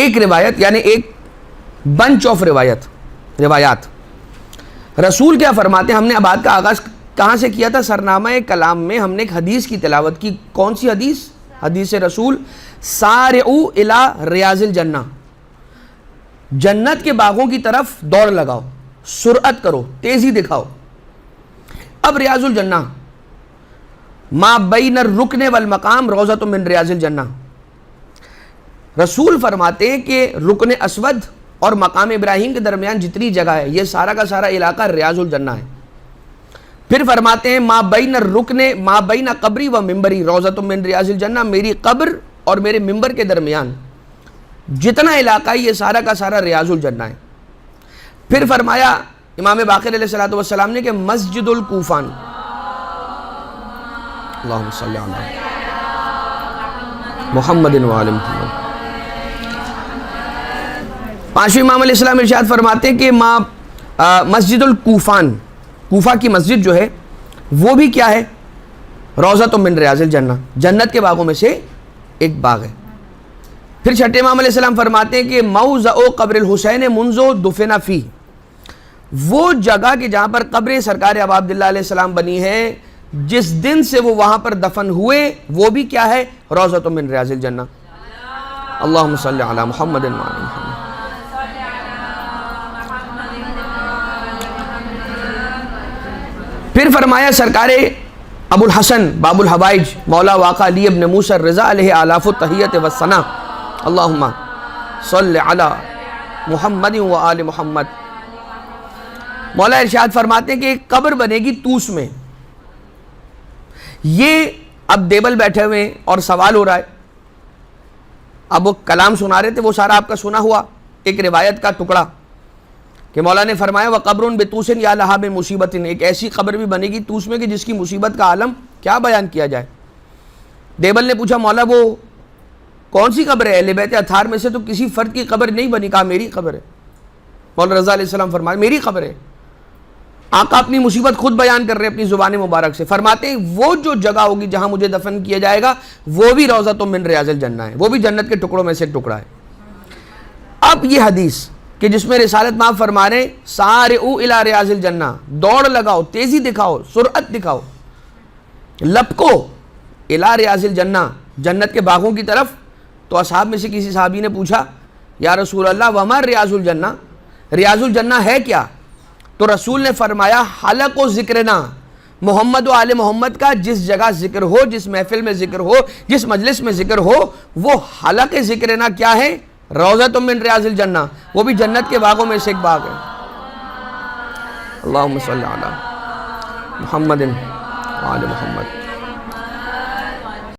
ایک روایت یعنی ایک بنچ آف روایات. رسول کیا فرماتے ہیں؟ ہم نے بات کا آغاز کہاں سے کیا تھا؟ سرنامہ کلام میں ہم نے ایک حدیث کی تلاوت کی. کون سی حدیث؟ حدیث رسول سارعوا الی ریاض الجنہ، جنت کے باغوں کی طرف دوڑ لگاؤ، سرعت کرو، تیزی دکھاؤ. اب ریاض الجنہ ما بین الرکن والمقام روضۃ من ریاض الجنہ. رسول فرماتے ہیں کہ رکن اسود اور مقام ابراہیم کے درمیان جتنی جگہ ہے یہ سارا کا سارا علاقہ ریاض الجنہ ہے. پھر فرماتے ہیں ما بین الرکن ما بین قبری و ممبری روضۃ من ریاض الجنہ، میری قبر اور میرے ممبر کے درمیان جتنا علاقہ ہے یہ سارا کا سارا ریاض الجنہ ہے. پھر فرمایا امام باقر علیہ السلام نے کہ مسجد الکوفان، اللہم صلی علی محمد و آل محمد. پانچویں امام علیہ السلام ارشاد فرماتے ہیں کہ مسجد الکوفان، کوفہ کی مسجد جو ہے وہ بھی کیا ہے؟ روضۃ من ریاض الجنہ، جنت کے باغوں میں سے ایک باغ ہے. پھر چھٹے امام علیہ السلام فرماتے ہیں کہ موضع قبر الحسین منذ دفن فی، وہ جگہ کہ جہاں پر قبر سرکار ابا عبداللہ علیہ السلام بنی ہے جس دن سے وہ وہاں پر دفن ہوئے وہ بھی کیا ہے؟ روضۃ من ریاض الجنہ. اللہم صلی علی محمد و آل محمد. پھر فرمایا سرکار ابو الحسن باب الحوائج مولا واقع علی ابن موسیٰ الرضا علیہ آلاف التحیت والثناء، اللہم صلی علی محمد و آل محمد. مولا ارشاد فرماتے ہیں کہ ایک قبر بنے گی توس میں. یہ اب دیبل بیٹھے ہوئے ہیں اور سوال ہو رہا ہے. اب وہ کلام سنا رہے تھے، وہ سارا آپ کا سنا ہوا ایک روایت کا ٹکڑا کہ مولا نے فرمایا وَقَبْرٌ بِتُوسٍ يَا لَهَا بِمُصِيبَةٍ، ایک ایسی قبر بھی بنے گی توس میں کہ جس کی مصیبت کا عالم کیا بیان کیا جائے. دیبل نے پوچھا مولا وہ کون سی قبر ہے؟ اہل بیت اطہار میں سے تو کسی فرد کی قبر نہیں بنی. کہا میری قبر ہے. مولا رضا علیہ السلام فرمایا میری قبر ہے. آقا اپنی مصیبت خود بیان کر رہے ہیں اپنی زبان مبارک سے. فرماتے ہیں وہ جو جگہ ہوگی جہاں مجھے دفن کیا جائے گا وہ بھی روضۃ من ریاض الجنہ ہے، وہ بھی جنت کے ٹکڑوں میں سے ایک ٹکڑا ہے. اب یہ حدیث کہ جس میں رسالت مآب فرما رہے ہیں سارعوا الی ریاض الجنہ، دوڑ لگاؤ، تیزی دکھاؤ، سرعت دکھاؤ، لپکو الی ریاض الجنہ، جنت کے باغوں کی طرف. تو اصحاب میں سے کسی صحابی نے پوچھا یا رسول اللہ وما ریاض الجنہ، ریاض الجنہ ہے کیا؟ تو رسول نے فرمایا حلق و ذکرنا، محمد و آل محمد کا جس جگہ ذکر ہو، جس محفل میں ذکر ہو، جس مجلس میں ذکر ہو، وہ حلق ذکرنا کیا ہے؟ روضۃ من ریاض الجنہ، وہ بھی جنت کے باغوں میں سے ایک باغ ہے. اللہم صلی علی محمد و آل محمد.